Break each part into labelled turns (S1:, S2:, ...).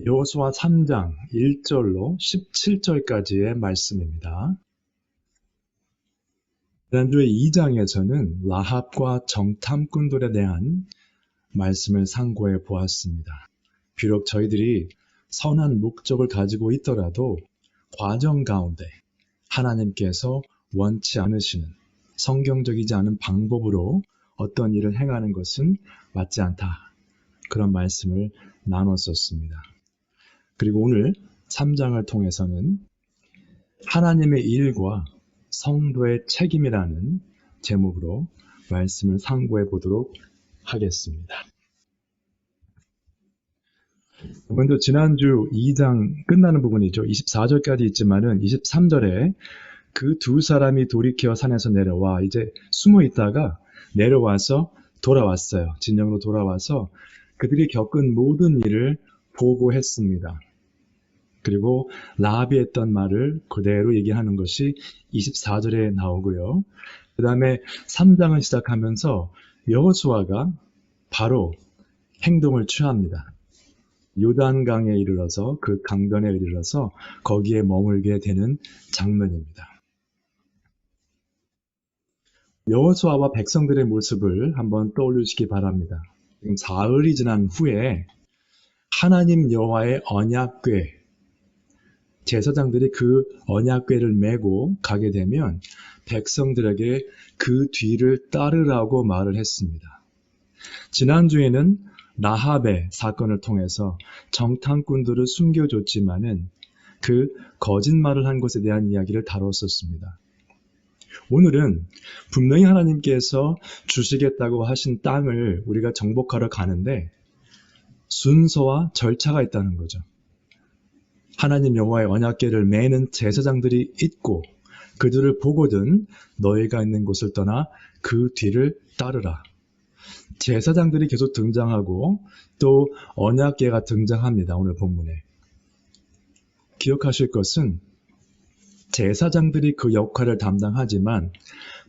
S1: 여호수아 3장 1절로 17절까지의 말씀입니다. 지난주에 2장에서는 라합과 정탐꾼들에 대한 말씀을 상고해 보았습니다. 비록 저희들이 선한 목적을 가지고 있더라도 과정 가운데 하나님께서 원치 않으시는 성경적이지 않은 방법으로 어떤 일을 행하는 것은 맞지 않다. 그런 말씀을 나눴었습니다. 그리고 오늘 3장을 통해서는 하나님의 일과 성도의 책임이라는 제목으로 말씀을 상고해 보도록 하겠습니다. 먼저 지난주 2장 끝나는 부분이죠. 24절까지 있지만은 23절에 그 두 사람이 돌이켜 산에서 내려와 이제 숨어 있다가 내려와서 돌아왔어요. 진영으로 돌아와서 그들이 겪은 모든 일을 보고했습니다. 그리고 라합이 했던 말을 그대로 얘기하는 것이 24절에 나오고요. 그 다음에 3장을 시작하면서 여호수아가 바로 행동을 취합니다. 요단강에 이르러서 그 강변에 이르러서 거기에 머물게 되는 장면입니다. 여호수아와 백성들의 모습을 한번 떠올리시기 바랍니다. 지금 사흘이 지난 후에 하나님 여호와의 언약궤, 제사장들이 그 언약궤를 메고 가게 되면 백성들에게 그 뒤를 따르라고 말을 했습니다. 지난주에는 라합의 사건을 통해서 정탐꾼들을 숨겨줬지만은 그 거짓말을 한 것에 대한 이야기를 다뤘었습니다. 오늘은 분명히 하나님께서 주시겠다고 하신 땅을 우리가 정복하러 가는데 순서와 절차가 있다는 거죠. 하나님 여호와의 언약궤를 매는 제사장들이 있고 그들을 보거든 너희가 있는 곳을 떠나 그 뒤를 따르라. 제사장들이 계속 등장하고 또 언약궤가 등장합니다. 오늘 본문에. 기억하실 것은 제사장들이 그 역할을 담당하지만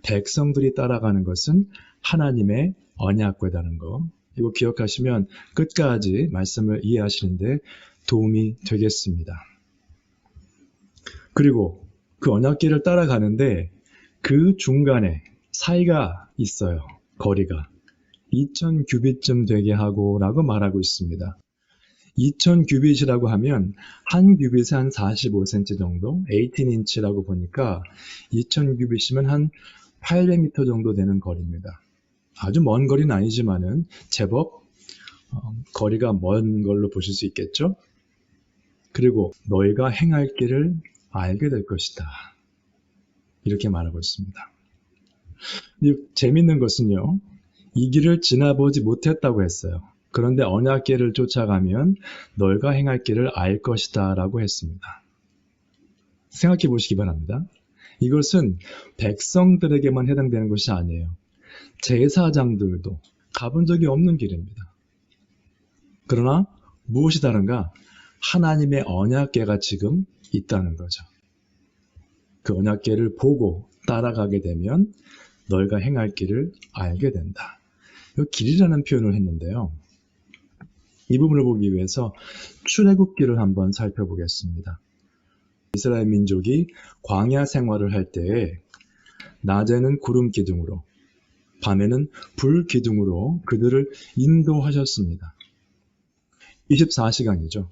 S1: 백성들이 따라가는 것은 하나님의 언약궤라는 거. 이거 기억하시면 끝까지 말씀을 이해하시는데 도움이 되겠습니다. 그리고 그 언약궤를 따라가는데 그 중간에 사이가 있어요. 거리가. 2000규빗쯤 되게 하고 라고 말하고 있습니다. 2000규빗이라고 하면 한 규빗에 한 45cm 정도, 18인치라고 보니까 2000규빗이면 한 800m 정도 되는 거리입니다. 아주 먼 거리는 아니지만은 제법 거리가 먼 걸로 보실 수 있겠죠? 그리고 너희가 행할 길을 알게 될 것이다. 이렇게 말하고 있습니다. 재밌는 것은요. 이 길을 지나보지 못했다고 했어요. 그런데 언약궤를 쫓아가면 너희가 행할 길을 알 것이다 라고 했습니다. 생각해 보시기 바랍니다. 이것은 백성들에게만 해당되는 것이 아니에요. 제사장들도 가본 적이 없는 길입니다. 그러나 무엇이 다른가? 하나님의 언약궤가 지금 있다는 거죠. 그 언약궤를 보고 따라가게 되면 너희가 행할 길을 알게 된다. 이 길이라는 표현을 했는데요. 이 부분을 보기 위해서 출애굽기를 한번 살펴보겠습니다. 이스라엘 민족이 광야 생활을 할 때에 낮에는 구름 기둥으로 밤에는 불 기둥으로 그들을 인도하셨습니다. 24시간이죠.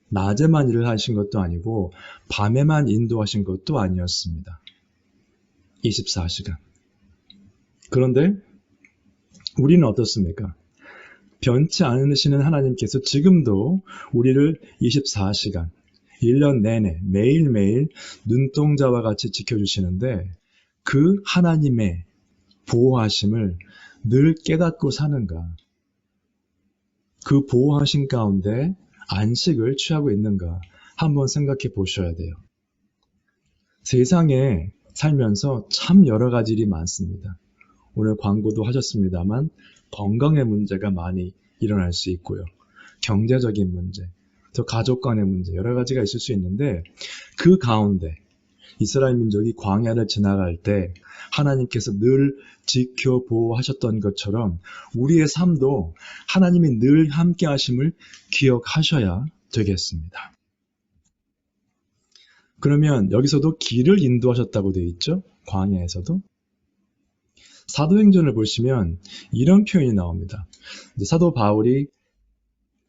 S1: 낮에만 일을 하신 것도 아니고 밤에만 인도하신 것도 아니었습니다. 24시간. 그런데 우리는 어떻습니까? 변치 않으시는 하나님께서 지금도 우리를 24시간, 1년 내내 매일매일 눈동자와 같이 지켜주시는데 그 하나님의 보호하심을 늘 깨닫고 사는가? 그 보호하심 가운데 안식을 취하고 있는가? 한번 생각해 보셔야 돼요. 세상에 살면서 참 여러 가지 일이 많습니다. 오늘 광고도 하셨습니다만 건강의 문제가 많이 일어날 수 있고요. 경제적인 문제, 또 가족 간의 문제 여러 가지가 있을 수 있는데 그 가운데 이스라엘 민족이 광야를 지나갈 때 하나님께서 늘 지켜 보호하셨던 것처럼 우리의 삶도 하나님이 늘 함께 하심을 기억하셔야 되겠습니다. 그러면 여기서도 길을 인도하셨다고 되어 있죠? 광야에서도. 사도행전을 보시면 이런 표현이 나옵니다. 사도 바울이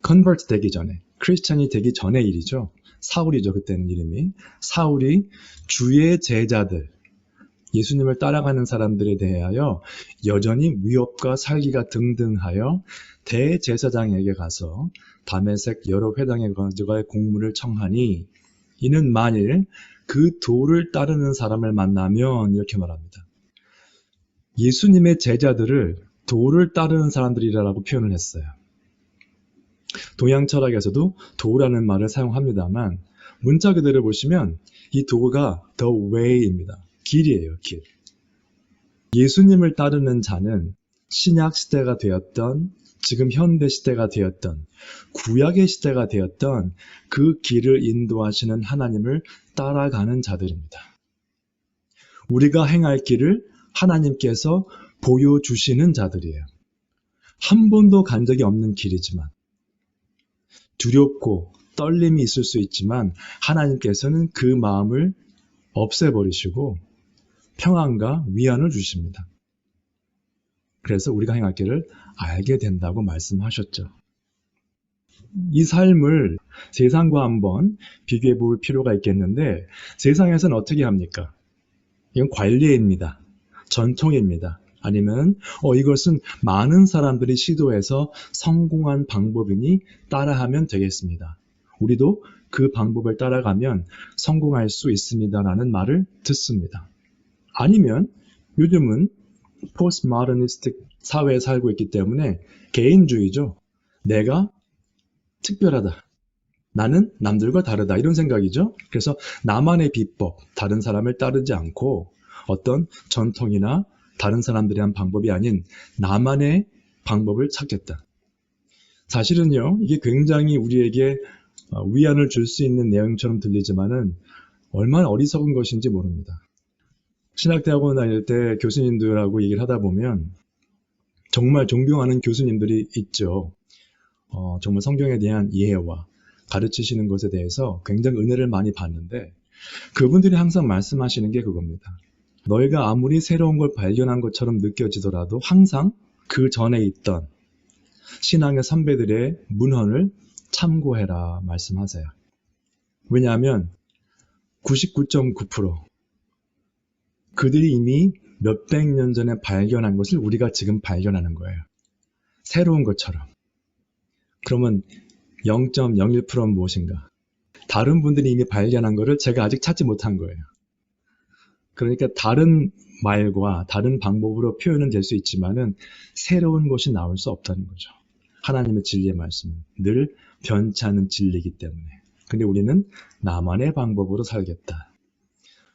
S1: 컨버트 되기 전에, 크리스찬이 되기 전의 일이죠. 사울이죠, 그때는 이름이. 사울이 주의 제자들, 예수님을 따라가는 사람들에 대하여 여전히 위협과 살기가 등등하여 대제사장에게 가서 다메섹 여러 회당에 가져갈 공문을 청하니 이는 만일 그 도를 따르는 사람을 만나면 이렇게 말합니다. 예수님의 제자들을 도를 따르는 사람들이라고 표현을 했어요. 동양 철학에서도 도라는 말을 사용합니다만 문자 그대로 보시면 이 도가 the way입니다. 길이에요, 길. 예수님을 따르는 자는 신약 시대가 되었던, 지금 현대 시대가 되었던, 구약의 시대가 되었던 그 길을 인도하시는 하나님을 따라가는 자들입니다. 우리가 행할 길을 하나님께서 보여주시는 자들이에요. 한 번도 간 적이 없는 길이지만, 두렵고 떨림이 있을 수 있지만 하나님께서는 그 마음을 없애버리시고 평안과 위안을 주십니다. 그래서 우리가 행할 길을 알게 된다고 말씀하셨죠. 이 삶을 세상과 한번 비교해 볼 필요가 있겠는데 세상에서는 어떻게 합니까? 이건 관례입니다. 전통입니다. 아니면 이것은 많은 사람들이 시도해서 성공한 방법이니 따라하면 되겠습니다. 우리도 그 방법을 따라가면 성공할 수 있습니다라는 말을 듣습니다. 아니면 요즘은 포스트모더니스틱 사회에 살고 있기 때문에 개인주의죠. 내가 특별하다. 나는 남들과 다르다. 이런 생각이죠. 그래서 나만의 비법, 다른 사람을 따르지 않고 어떤 전통이나 다른 사람들이 한 방법이 아닌 나만의 방법을 찾겠다. 사실은요, 이게 굉장히 우리에게 위안을 줄 수 있는 내용처럼 들리지만은 얼마나 어리석은 것인지 모릅니다. 신학대학원 다닐 때 교수님들하고 얘기를 하다 보면 정말 존경하는 교수님들이 있죠. 정말 성경에 대한 이해와 가르치시는 것에 대해서 굉장히 은혜를 많이 받는데 그분들이 항상 말씀하시는 게 그겁니다. 너희가 아무리 새로운 걸 발견한 것처럼 느껴지더라도 항상 그 전에 있던 신앙의 선배들의 문헌을 참고해라 말씀하세요. 왜냐하면 99.9% 그들이 이미 몇백 년 전에 발견한 것을 우리가 지금 발견하는 거예요. 새로운 것처럼. 그러면 0.01%는 무엇인가? 다른 분들이 이미 발견한 것을 제가 아직 찾지 못한 거예요. 그러니까 다른 말과 다른 방법으로 표현은 될 수 있지만은 새로운 것이 나올 수 없다는 거죠. 하나님의 진리의 말씀은 늘 변치 않는 진리이기 때문에. 근데 우리는 나만의 방법으로 살겠다.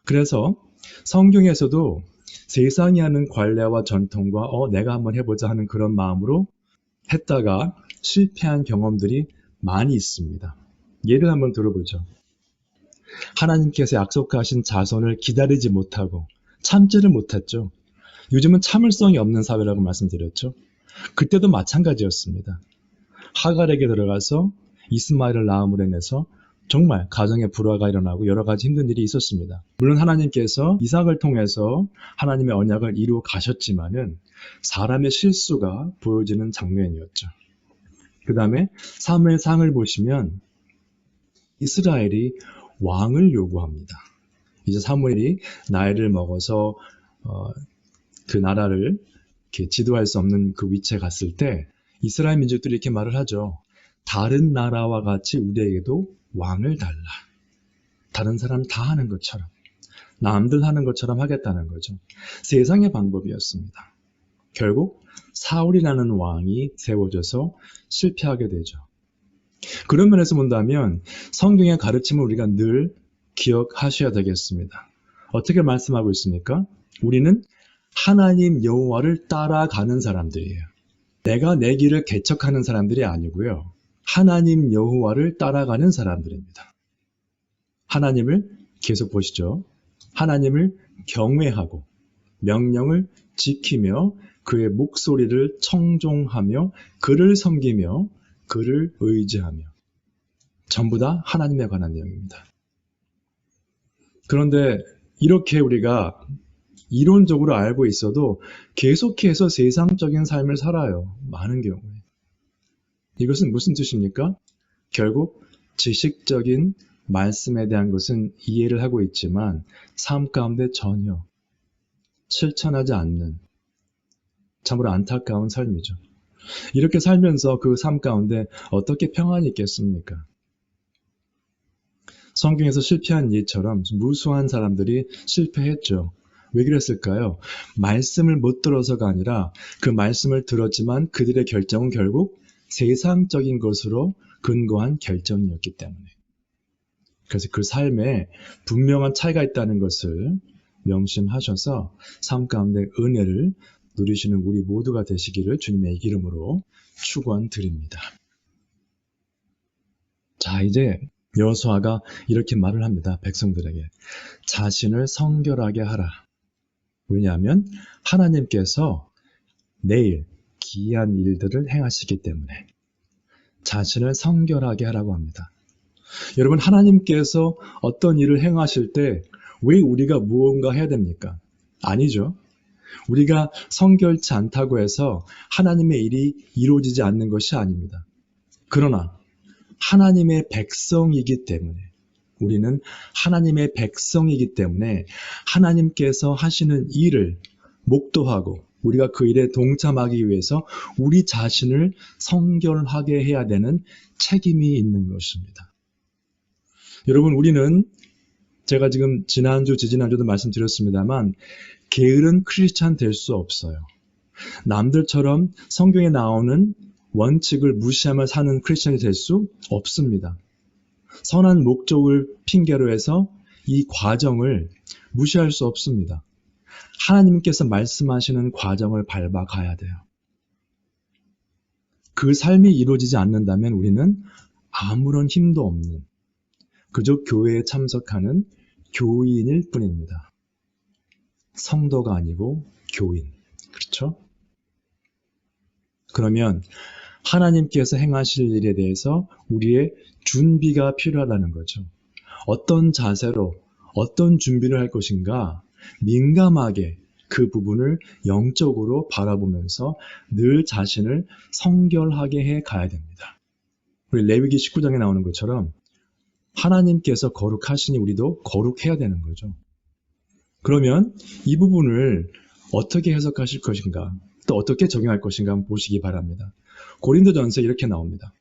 S1: 그래서 성경에서도 세상이 하는 관례와 전통과 내가 한번 해보자 하는 그런 마음으로 했다가 실패한 경험들이 많이 있습니다. 예를 한번 들어보죠. 하나님께서 약속하신 자손을 기다리지 못하고 참지를 못했죠. 요즘은 참을성이 없는 사회라고 말씀드렸죠. 그때도 마찬가지였습니다. 하갈에게 들어가서 이스마엘을 낳음으로 인해서 정말 가정의 불화가 일어나고 여러 가지 힘든 일이 있었습니다. 물론 하나님께서 이삭을 통해서 하나님의 언약을 이루어 가셨지만은 사람의 실수가 보여지는 장면이었죠. 그 다음에 사무엘상을 보시면 이스라엘이 왕을 요구합니다. 이제 사무엘이 나이를 먹어서 그 나라를 이렇게 지도할 수 없는 그 위치에 갔을 때 이스라엘 민족들이 이렇게 말을 하죠. 다른 나라와 같이 우리에게도 왕을 달라. 다른 사람 다 하는 것처럼, 남들 하는 것처럼 하겠다는 거죠. 세상의 방법이었습니다. 결국 사울이라는 왕이 세워져서 실패하게 되죠. 그런 면에서 본다면 성경의 가르침을 우리가 늘 기억하셔야 되겠습니다. 어떻게 말씀하고 있습니까? 우리는 하나님 여호와를 따라가는 사람들이에요. 내가 내 길을 개척하는 사람들이 아니고요. 하나님 여호와를 따라가는 사람들입니다. 하나님을 계속 보시죠. 하나님을 경외하고 명령을 지키며 그의 목소리를 청종하며 그를 섬기며 그를 의지하며 전부 다 하나님에 관한 내용입니다. 그런데 이렇게 우리가 이론적으로 알고 있어도 계속해서 세상적인 삶을 살아요. 많은 경우에. 이것은 무슨 뜻입니까? 결국 지식적인 말씀에 대한 것은 이해를 하고 있지만 삶 가운데 전혀 실천하지 않는 참으로 안타까운 삶이죠. 이렇게 살면서 그 삶 가운데 어떻게 평안이 있겠습니까? 성경에서 실패한 예처럼 무수한 사람들이 실패했죠. 왜 그랬을까요? 말씀을 못 들어서가 아니라 그 말씀을 들었지만 그들의 결정은 결국 세상적인 것으로 근거한 결정이었기 때문에. 그래서 그 삶에 분명한 차이가 있다는 것을 명심하셔서 삶 가운데 은혜를 누리시는 우리 모두가 되시기를 주님의 이름으로 축원드립니다. 자, 이제 여호수아가 이렇게 말을 합니다. 백성들에게. 자신을 성결하게 하라. 왜냐하면 하나님께서 내일 기이한 일들을 행하시기 때문에 자신을 성결하게 하라고 합니다. 여러분, 하나님께서 어떤 일을 행하실 때 왜 우리가 무언가 해야 됩니까? 아니죠. 우리가 성결치 않다고 해서 하나님의 일이 이루어지지 않는 것이 아닙니다. 그러나 하나님의 백성이기 때문에, 우리는 하나님의 백성이기 때문에 하나님께서 하시는 일을 목도하고 우리가 그 일에 동참하기 위해서 우리 자신을 성결하게 해야 되는 책임이 있는 것입니다. 여러분, 우리는 제가 지금 지난주, 지지난주도 말씀드렸습니다만 게으른 크리스찬 될 수 없어요. 남들처럼 성경에 나오는 원칙을 무시하며 사는 크리스찬이 될 수 없습니다. 선한 목적을 핑계로 해서 이 과정을 무시할 수 없습니다. 하나님께서 말씀하시는 과정을 밟아 가야 돼요. 그 삶이 이루어지지 않는다면 우리는 아무런 힘도 없는, 그저 교회에 참석하는 교인일 뿐입니다. 성도가 아니고 교인. 그렇죠? 그러면 하나님께서 행하실 일에 대해서 우리의 준비가 필요하다는 거죠. 어떤 자세로, 어떤 준비를 할 것인가 민감하게 그 부분을 영적으로 바라보면서 늘 자신을 성결하게 해 가야 됩니다. 우리 레위기 19장에 나오는 것처럼 하나님께서 거룩하시니 우리도 거룩해야 되는 거죠. 그러면 이 부분을 어떻게 해석하실 것인가, 또 어떻게 적용할 것인가 한번 보시기 바랍니다. 고린도전서에 이렇게 나옵니다.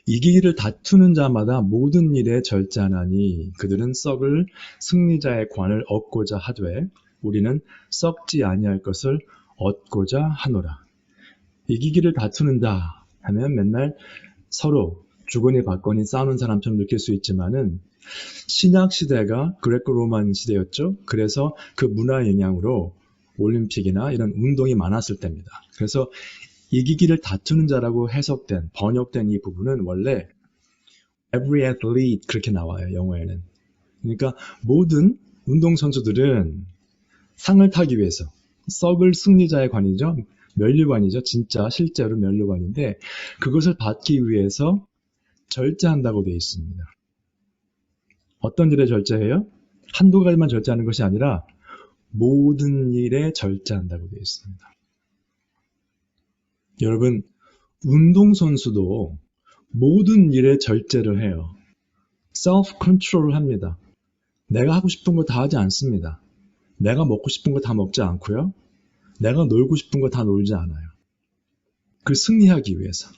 S1: 이기기를 다투는 자마다 모든 일에 절제하나니 그들은 썩을 승리자의 관을 얻고자 하되 우리는 썩지 아니할 것을 얻고자 하노라. 이기기를 다투는 자 하면 맨날 서로 주거니 받거니 싸우는 사람처럼 느낄 수 있지만은 신약 시대가 그레코 로만 시대였죠. 그래서 그 문화의 영향으로 올림픽이나 이런 운동이 많았을 때입니다. 그래서 이기기를 다투는 자라고 해석된, 번역된 이 부분은 원래 every athlete 그렇게 나와요. 영어에는. 그러니까 모든 운동선수들은 상을 타기 위해서 썩을 승리자의 관이죠. 면류관이죠. 진짜 실제로 면류관인데 그것을 받기 위해서 절제한다고 되어 있습니다. 어떤 일에 절제해요? 한두 가지만 절제하는 것이 아니라 모든 일에 절제한다고 되어 있습니다. 여러분, 운동선수도 모든 일에 절제를 해요. self control을 합니다. 내가 하고 싶은 거 다 하지 않습니다. 내가 먹고 싶은 거 다 먹지 않고요. 내가 놀고 싶은 거 다 놀지 않아요. 그 승리하기 위해서.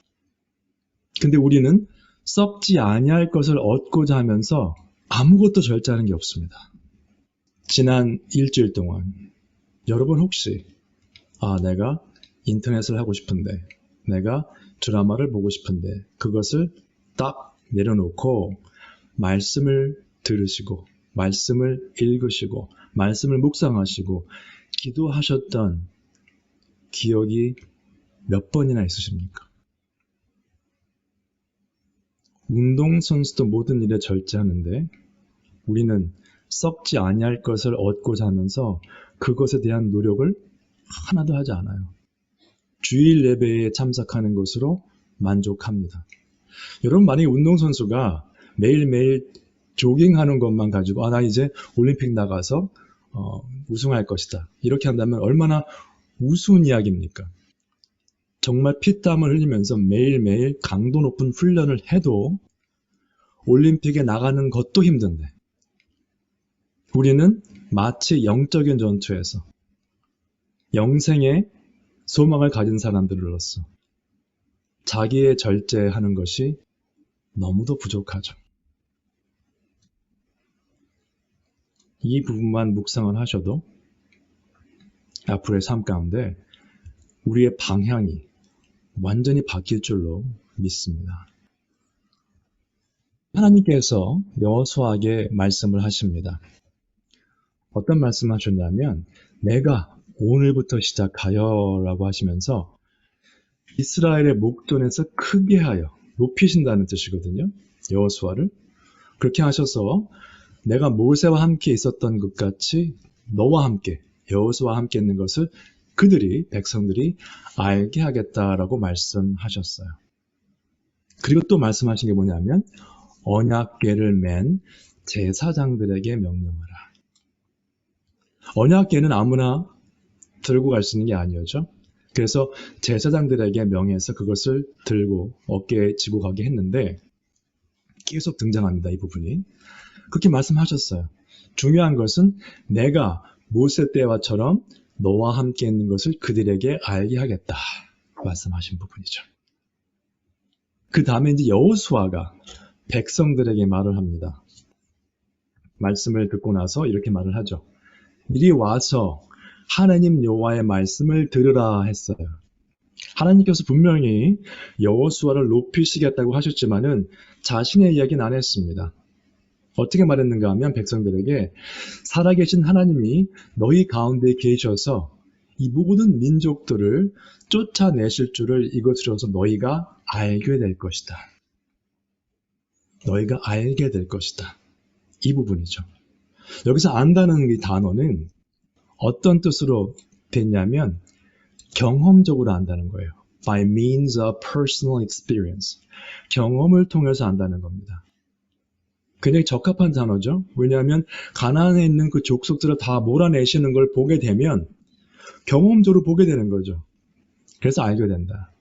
S1: 근데 우리는 썩지 아니할 것을 얻고자 하면서 아무것도 절제하는 게 없습니다. 지난 일주일 동안 여러분 혹시 내가 인터넷을 하고 싶은데, 내가 드라마를 보고 싶은데 그것을 딱 내려놓고 말씀을 들으시고 말씀을 읽으시고 말씀을 묵상하시고 기도하셨던 기억이 몇 번이나 있으십니까? 운동선수도 모든 일에 절제하는데 우리는 썩지 아니할 것을 얻고자 하면서 그것에 대한 노력을 하나도 하지 않아요. 주일 예배에 참석하는 것으로 만족합니다. 여러분, 만약에 운동선수가 매일매일 조깅하는 것만 가지고 나 이제 올림픽 나가서 우승할 것이다, 이렇게 한다면 얼마나 우스운 이야기입니까? 정말 피땀을 흘리면서 매일매일 강도 높은 훈련을 해도 올림픽에 나가는 것도 힘든데, 우리는 마치 영적인 전투에서 영생의 소망을 가진 사람들로서 자기의 절제하는 것이 너무도 부족하죠. 이 부분만 묵상을 하셔도 앞으로의 삶 가운데 우리의 방향이 완전히 바뀔 줄로 믿습니다. 하나님께서 여호수아에게 말씀을 하십니다. 어떤 말씀을 하셨냐면, 내가 오늘부터 시작하여 라고 하시면서 이스라엘의 목전에서 크게 하여 높이신다는 뜻이거든요. 여호수아를 그렇게 하셔서 내가 모세와 함께 있었던 것 같이 너와 함께, 여호수아와 함께 있는 것을 백성들이 알게 하겠다라고 말씀하셨어요. 그리고 또 말씀하신 게 뭐냐면, 언약궤를 맨 제사장들에게 명령하라. 언약궤는 아무나 들고 갈 수 있는 게 아니었죠. 그래서 제사장들에게 명해서 그것을 들고 어깨에 지고 가게 했는데, 계속 등장합니다, 이 부분이. 그렇게 말씀하셨어요. 중요한 것은 내가 모세 때와처럼 너와 함께 있는 것을 그들에게 알게 하겠다 말씀하신 부분이죠. 그 다음에 이제 여호수아가 백성들에게 말을 합니다. 말씀을 듣고 나서 이렇게 말을 하죠. 이리 와서 하나님 여호와의 말씀을 들으라 했어요. 하나님께서 분명히 여호수아를 높이시겠다고 하셨지만은 자신의 이야기는 안 했습니다. 어떻게 말했는가 하면 백성들에게 살아계신 하나님이 너희 가운데 계셔서 이 모든 민족들을 쫓아내실 줄을 이것으로서 너희가 알게 될 것이다. 너희가 알게 될 것이다. 이 부분이죠. 여기서 안다는 이 단어는 어떤 뜻으로 됐냐면 경험적으로 안다는 거예요. By means of personal experience. 경험을 통해서 안다는 겁니다. 굉장히 적합한 단어죠. 왜냐하면 가나안에 있는 그 족속들을 다 몰아내시는 걸 보게 되면 경험적으로 보게 되는 거죠. 그래서 알게 된다.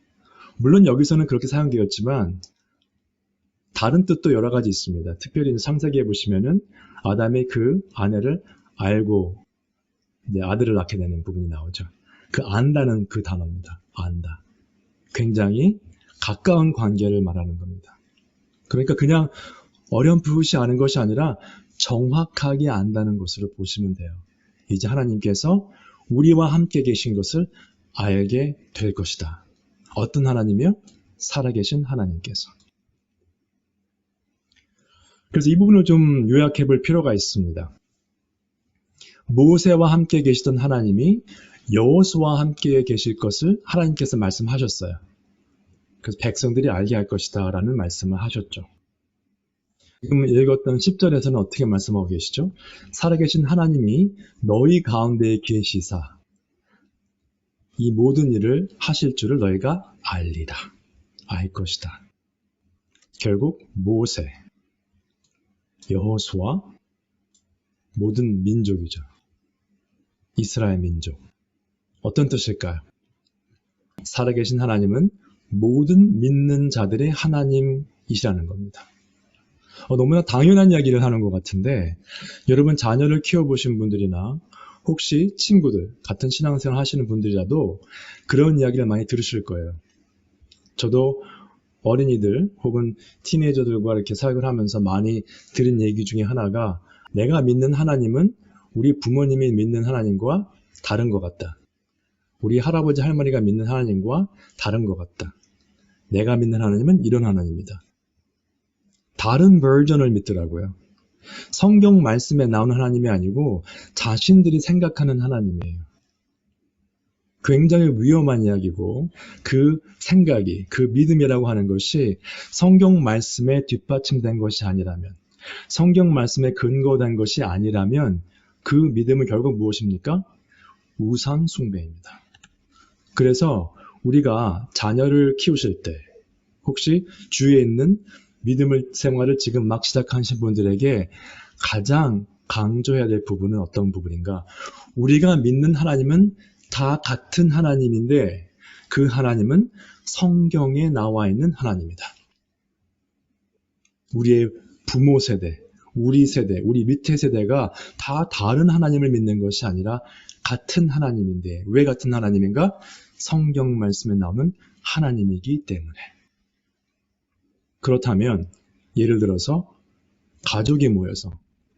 S1: 물론 여기서는 그렇게 사용되었지만 다른 뜻도 여러 가지 있습니다. 특별히 창세기에 보시면은 아담이 그 아내를 알고 이제 아들을 낳게 되는 부분이 나오죠. 그 안다는 그 단어입니다. 안다. 굉장히 가까운 관계를 말하는 겁니다. 그러니까 그냥 어렴풋이 아는 것이 아니라 정확하게 안다는 것으로 보시면 돼요. 이제 하나님께서 우리와 함께 계신 것을 알게 될 것이다. 어떤 하나님이요? 살아계신 하나님께서. 그래서 이 부분을 좀 요약해 볼 필요가 있습니다. 모세와 함께 계시던 하나님이 여호수아와 함께 계실 것을 하나님께서 말씀하셨어요. 그래서 백성들이 알게 할 것이다 라는 말씀을 하셨죠. 지금 읽었던 10절에서는 어떻게 말씀하고 계시죠? 살아계신 하나님이 너희 가운데에 계시사 이 모든 일을 하실 줄을 너희가 알리라. 알 것이다. 결국 모세, 여호수아, 모든 민족이죠. 이스라엘 민족. 어떤 뜻일까요? 살아계신 하나님은 모든 믿는 자들의 하나님이시라는 겁니다. 너무나 당연한 이야기를 하는 것 같은데 여러분 자녀를 키워보신 분들이나 혹시 친구들, 같은 신앙생활 하시는 분들이라도 그런 이야기를 많이 들으실 거예요. 저도 어린이들 혹은 티네이저들과 이렇게 사역을 하면서 많이 들은 얘기 중에 하나가 내가 믿는 하나님은 우리 부모님이 믿는 하나님과 다른 것 같다. 우리 할아버지 할머니가 믿는 하나님과 다른 것 같다. 내가 믿는 하나님은 이런 하나님이다. 다른 버전을 믿더라고요. 성경 말씀에 나오는 하나님이 아니고 자신들이 생각하는 하나님이에요. 굉장히 위험한 이야기고 그 생각이, 그 믿음이라고 하는 것이 성경 말씀에 뒷받침된 것이 아니라면, 성경 말씀에 근거된 것이 아니라면 그 믿음은 결국 무엇입니까? 우상 숭배입니다. 그래서 우리가 자녀를 키우실 때 혹시 주위에 있는 믿음을 생활을 지금 막 시작하신 분들에게 가장 강조해야 될 부분은 어떤 부분인가? 우리가 믿는 하나님은 다 같은 하나님인데 그 하나님은 성경에 나와 있는 하나님이다. 우리의 부모 세대, 우리 세대, 우리 밑에 세대가 다 다른 하나님을 믿는 것이 아니라 같은 하나님인데 왜 같은 하나님인가? 성경 말씀에 나오는 하나님이기 때문에. 그렇다면 예를 들어서 가족이 모여서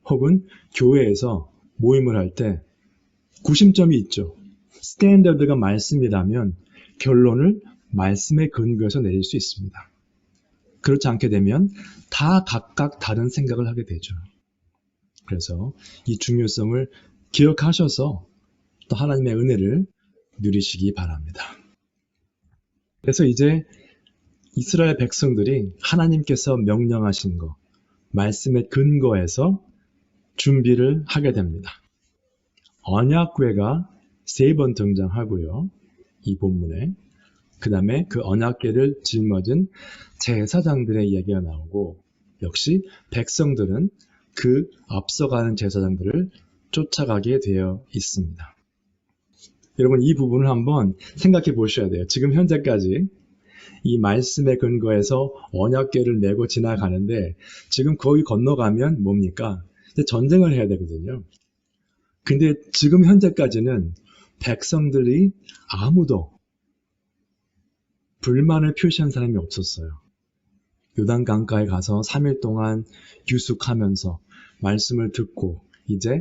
S1: 혹은 교회에서 모임을 할 때 구심점이 있죠. 스탠더드가 말씀이라면 결론을 말씀에 근거해서 내릴 수 있습니다. 그렇지 않게 되면 다 각각 다른 생각을 하게 되죠. 그래서 이 중요성을 기억하셔서 또 하나님의 은혜를 누리시기 바랍니다. 그래서 이제 이스라엘 백성들이 하나님께서 명령하신 것, 말씀에 근거해서 준비를 하게 됩니다. 언약궤가 3번 등장하고요. 이 본문에. 그 다음에 그 언약궤를 짊어진 제사장들의 이야기가 나오고 역시 백성들은 그 앞서가는 제사장들을 쫓아가게 되어 있습니다. 여러분 이 부분을 한번 생각해 보셔야 돼요. 지금 현재까지 이 말씀에 근거해서 언약궤를 메고 지나가는데 지금 거기 건너가면 뭡니까? 이제 전쟁을 해야 되거든요. 근데 지금 현재까지는 백성들이 아무도 불만을 표시한 사람이 없었어요. 요단 강가에 가서 3일 동안 유숙하면서 말씀을 듣고 이제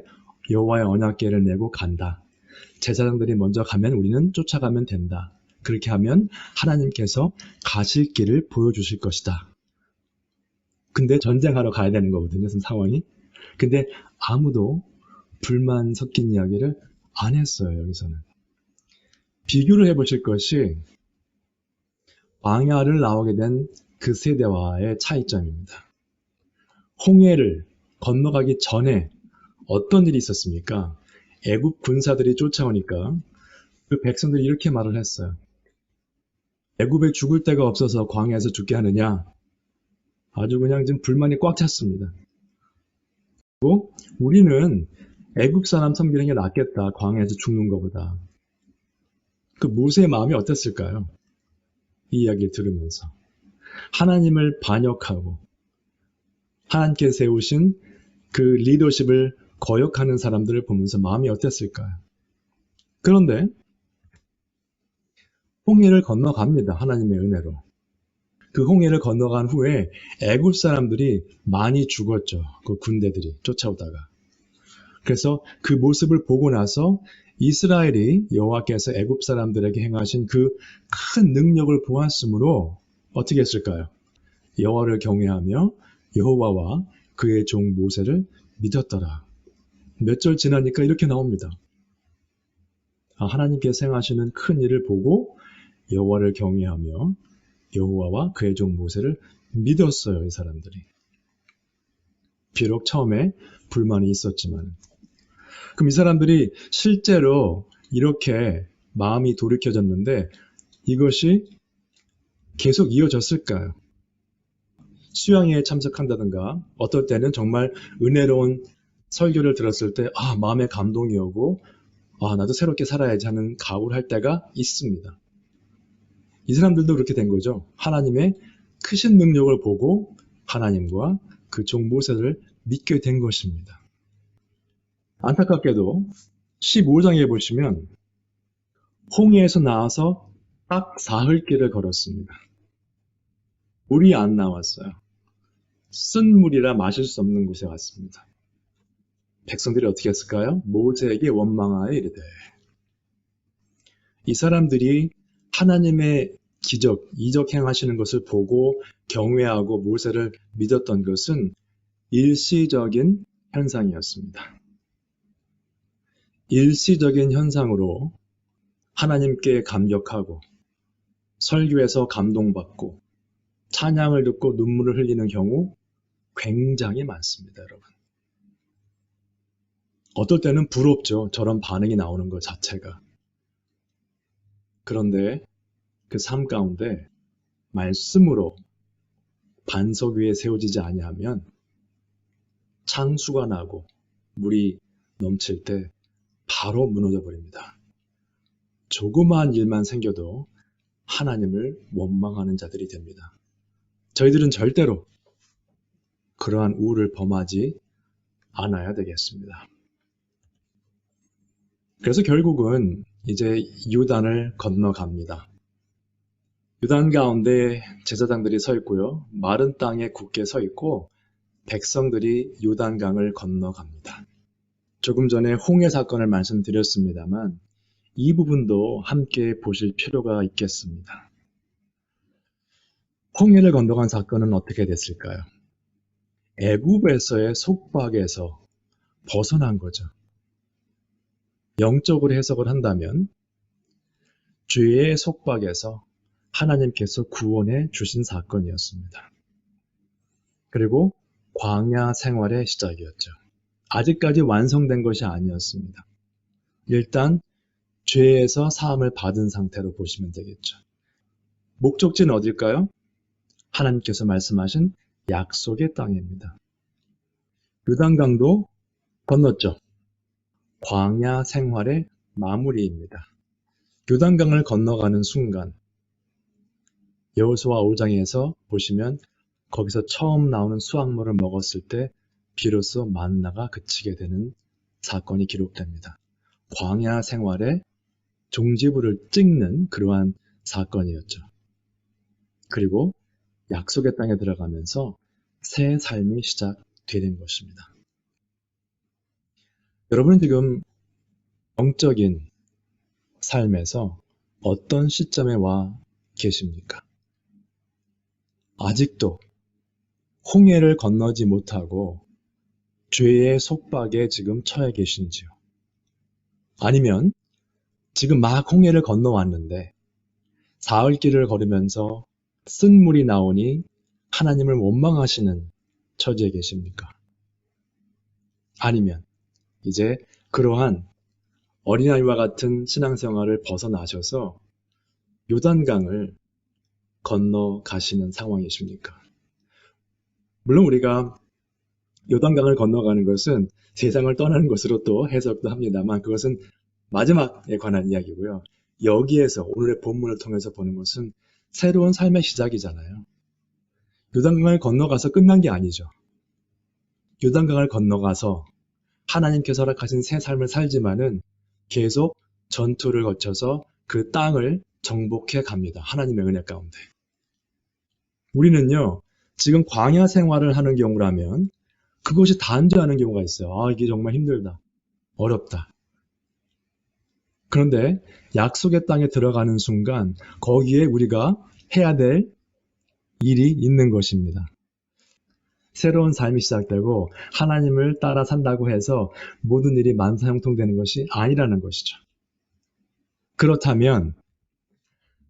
S1: 여호와의 언약궤를 메고 간다. 제사장들이 먼저 가면 우리는 쫓아가면 된다. 그렇게 하면 하나님께서 가실 길을 보여주실 것이다. 근데 전쟁하러 가야 되는 거거든요, 상황이. 근데 아무도 불만 섞인 이야기를 안 했어요, 여기서는. 비교를 해보실 것이 광야를 나오게 된 그 세대와의 차이점입니다. 홍해를 건너가기 전에 어떤 일이 있었습니까? 애굽 군사들이 쫓아오니까 그 백성들이 이렇게 말을 했어요. 애굽에 죽을 데가 없어서 광야에서 죽게 하느냐? 아주 그냥 지금 불만이 꽉 찼습니다. 그리고 우리는 애굽 사람 섬기는 게 낫겠다. 광야에서 죽는 것보다. 그 모세의 마음이 어땠을까요? 이 이야기를 들으면서. 하나님을 반역하고 하나님께서 세우신 그 리더십을 거역하는 사람들을 보면서 마음이 어땠을까요? 그런데 홍해를 건너갑니다. 하나님의 은혜로. 그 홍해를 건너간 후에 애굽 사람들이 많이 죽었죠. 그 군대들이 쫓아오다가. 그래서 그 모습을 보고 나서 이스라엘이 여호와께서 애굽 사람들에게 행하신 그 큰 능력을 보았으므로 어떻게 했을까요? 여호와를 경외하며 여호와와 그의 종 모세를 믿었더라. 몇 절 지나니까 이렇게 나옵니다. 하나님께서 행하시는 큰 일을 보고 여호와를 경외하며 여호와와 그의 종 모세를 믿었어요. 이 사람들이. 비록 처음에 불만이 있었지만. 그럼 이 사람들이 실제로 이렇게 마음이 돌이켜졌는데 이것이 계속 이어졌을까요? 수양회에 참석한다든가 어떨 때는 정말 은혜로운 설교를 들었을 때 마음의 감동이 오고 나도 새롭게 살아야지 하는 각오를 할 때가 있습니다. 이 사람들도 그렇게 된 거죠. 하나님의 크신 능력을 보고 하나님과 그 종 모세를 믿게 된 것입니다. 안타깝게도 15장에 보시면 홍해에서 나와서 딱 사흘길을 걸었습니다. 물이 안 나왔어요. 쓴 물이라 마실 수 없는 곳에 왔습니다. 백성들이 어떻게 했을까요? 모세에게 원망하여 이르되. 이 사람들이 하나님의 기적, 이적 행하시는 것을 보고 경외하고 모세를 믿었던 것은 일시적인 현상이었습니다. 일시적인 현상으로 하나님께 감격하고 설교에서 감동받고 찬양을 듣고 눈물을 흘리는 경우 굉장히 많습니다, 여러분. 어떨 때는 부럽죠. 저런 반응이 나오는 것 자체가. 그런데 그 삶 가운데 말씀으로 반석 위에 세워지지 아니하면 창수가 나고 물이 넘칠 때 바로 무너져 버립니다. 조그마한 일만 생겨도 하나님을 원망하는 자들이 됩니다. 저희들은 절대로 그러한 우를 범하지 않아야 되겠습니다. 그래서 결국은 이제 요단을 건너갑니다. 요단 가운데 제사장들이 서 있고요. 마른 땅에 굳게 서 있고 백성들이 요단강을 건너갑니다. 조금 전에 홍해 사건을 말씀드렸습니다만 이 부분도 함께 보실 필요가 있겠습니다. 홍해를 건너간 사건은 어떻게 됐을까요? 애굽에서의 속박에서 벗어난 거죠. 영적으로 해석을 한다면 죄의 속박에서 하나님께서 구원해 주신 사건이었습니다. 그리고 광야 생활의 시작이었죠. 아직까지 완성된 것이 아니었습니다. 일단 죄에서 사함을 받은 상태로 보시면 되겠죠. 목적지는 어딜까요? 하나님께서 말씀하신 약속의 땅입니다. 요단강도 건넜죠. 광야 생활의 마무리입니다. 요단강을 건너가는 순간 여호수아 5장에서 보시면 거기서 처음 나오는 수확물을 먹었을 때 비로소 만나가 그치게 되는 사건이 기록됩니다. 광야 생활의 종지부를 찍는 그러한 사건이었죠. 그리고 약속의 땅에 들어가면서 새 삶이 시작되는 것입니다. 여러분은 지금 영적인 삶에서 어떤 시점에 와 계십니까? 아직도 홍해를 건너지 못하고 죄의 속박에 지금 처해 계신지요? 아니면 지금 막 홍해를 건너왔는데 사흘길을 걸으면서 쓴물이 나오니 하나님을 원망하시는 처지에 계십니까? 아니면 이제 그러한 어린아이와 같은 신앙생활을 벗어나셔서 요단강을 건너가시는 상황이십니까? 물론 우리가 요단강을 건너가는 것은 세상을 떠나는 것으로 또 해석도 합니다만 그것은 마지막에 관한 이야기고요. 여기에서 오늘의 본문을 통해서 보는 것은 새로운 삶의 시작이잖아요. 요단강을 건너가서 끝난 게 아니죠. 요단강을 건너가서 하나님께서 허락하신 새 삶을 살지만은 계속 전투를 거쳐서 그 땅을 정복해 갑니다. 하나님의 은혜 가운데. 우리는요, 지금 광야 생활을 하는 경우라면 그것이 단죄하는 경우가 있어요. 아, 이게 정말 힘들다. 어렵다. 그런데 약속의 땅에 들어가는 순간 거기에 우리가 해야 될 일이 있는 것입니다. 새로운 삶이 시작되고 하나님을 따라 산다고 해서 모든 일이 만사형통되는 것이 아니라는 것이죠. 그렇다면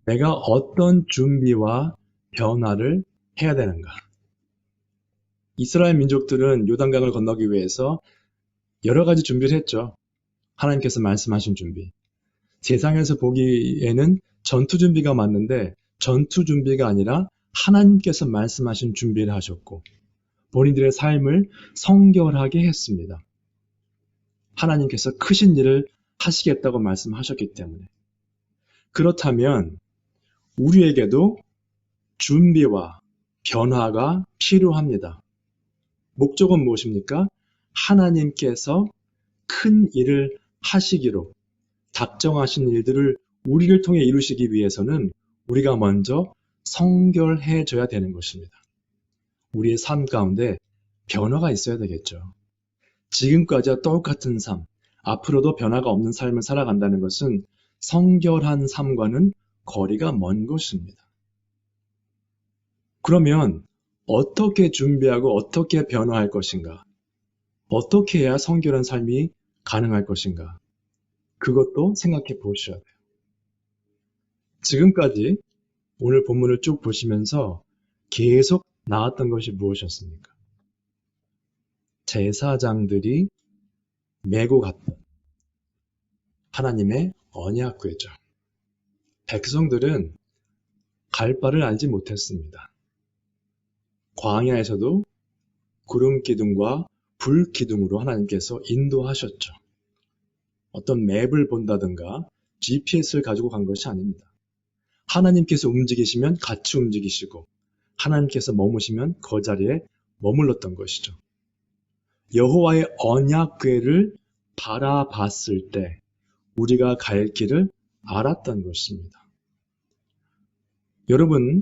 S1: 내가 어떤 준비와 변화를 해야 되는가? 이스라엘 민족들은 요단강을 건너기 위해서 여러 가지 준비를 했죠. 하나님께서 말씀하신 준비. 세상에서 보기에는 전투 준비가 맞는데 전투 준비가 아니라 하나님께서 말씀하신 준비를 하셨고 본인들의 삶을 성결하게 했습니다. 하나님께서 크신 일을 하시겠다고 말씀하셨기 때문에. 그렇다면 우리에게도 준비와 변화가 필요합니다. 목적은 무엇입니까? 하나님께서 큰 일을 하시기로 작정하신 일들을 우리를 통해 이루시기 위해서는 우리가 먼저 성결해져야 되는 것입니다. 우리의 삶 가운데 변화가 있어야 되겠죠. 지금까지와 똑같은 삶, 앞으로도 변화가 없는 삶을 살아간다는 것은 성결한 삶과는 거리가 먼 것입니다. 그러면 어떻게 준비하고 어떻게 변화할 것인가? 어떻게 해야 성결한 삶이 가능할 것인가? 그것도 생각해 보셔야 돼요. 지금까지 오늘 본문을 쭉 보시면서 계속 나왔던 것이 무엇이었습니까? 제사장들이 메고 갔던 하나님의 언약궤죠. 백성들은 갈 바를 알지 못했습니다. 광야에서도 구름 기둥과 불 기둥으로 하나님께서 인도하셨죠. 어떤 맵을 본다든가 GPS를 가지고 간 것이 아닙니다. 하나님께서 움직이시면 같이 움직이시고 하나님께서 머무시면 그 자리에 머물렀던 것이죠. 여호와의 언약궤를 바라봤을 때 우리가 갈 길을 알았던 것입니다. 여러분,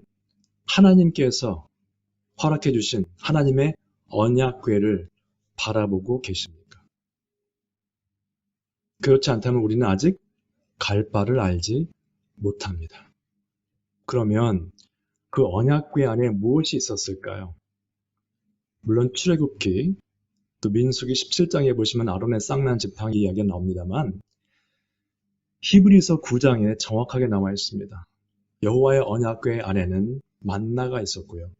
S1: 하나님께서 허락해 주신 하나님의 언약궤를 바라보고 계십니까? 그렇지 않다면 우리는 아직 갈 바를 알지 못합니다. 그러면 그 언약궤 안에 무엇이 있었을까요? 물론 출애굽기, 또 민수기 17장에 보시면 아론의 쌍난 지팡이 이야기가 나옵니다만 히브리서 9장에 정확하게 나와 있습니다. 여호와의 언약궤 안에는 만나가 있었고요.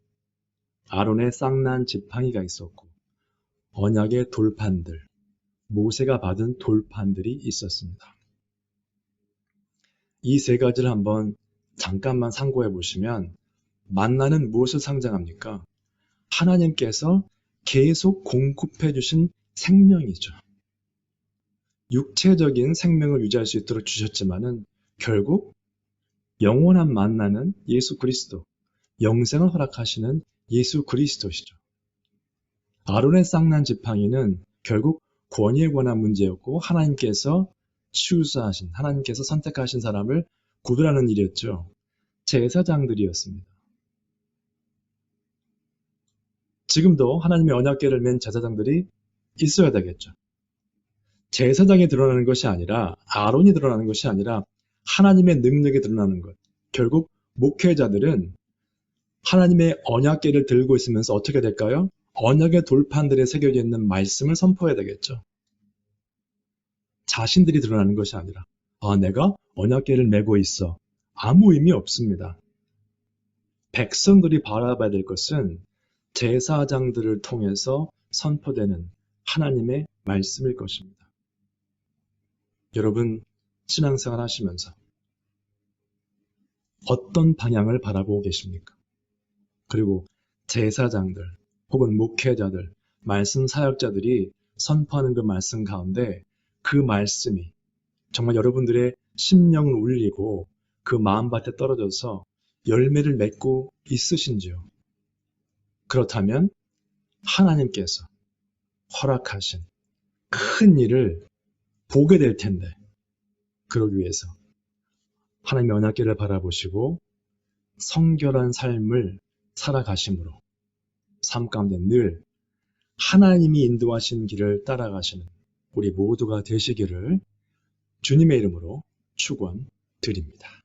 S1: 아론의 쌍난 지팡이가 있었고 언약의 돌판들, 모세가 받은 돌판들이 있었습니다. 이 세 가지를 한번 잠깐만 상고해 보시면 만나는 무엇을 상징합니까? 하나님께서 계속 공급해 주신 생명이죠. 육체적인 생명을 유지할 수 있도록 주셨지만은 결국 영원한 만나는 예수 그리스도, 영생을 허락하시는 예수 그리스도시죠. 아론의 쌍난 지팡이는 결국 권위에 관한 문제였고 하나님께서 추수하신, 하나님께서 선택하신 사람을 구별하는 일이었죠. 제사장들이었습니다. 지금도 하나님의 언약궤를 맨 제사장들이 있어야 되겠죠. 제사장이 드러나는 것이 아니라 아론이 드러나는 것이 아니라 하나님의 능력이 드러나는 것. 결국 목회자들은 하나님의 언약궤를 들고 있으면서 어떻게 될까요? 언약의 돌판들에 새겨져 있는 말씀을 선포해야 되겠죠. 자신들이 드러나는 것이 아니라 내가 언약궤를 메고 있어. 아무 의미 없습니다. 백성들이 바라봐야 될 것은 제사장들을 통해서 선포되는 하나님의 말씀일 것입니다. 여러분, 신앙생활 하시면서 어떤 방향을 바라보고 계십니까? 그리고 제사장들 혹은 목회자들, 말씀 사역자들이 선포하는 그 말씀 가운데 그 말씀이 정말 여러분들의 심령을 울리고 그 마음밭에 떨어져서 열매를 맺고 있으신지요? 그렇다면 하나님께서 허락하신 큰 일을 보게 될 텐데 그러기 위해서 하나님의 언약궤를 바라보시고 성결한 삶을 살아가심으로 삶 가운데 늘 하나님이 인도하신 길을 따라가시는 우리 모두가 되시기를 주님의 이름으로 축원드립니다.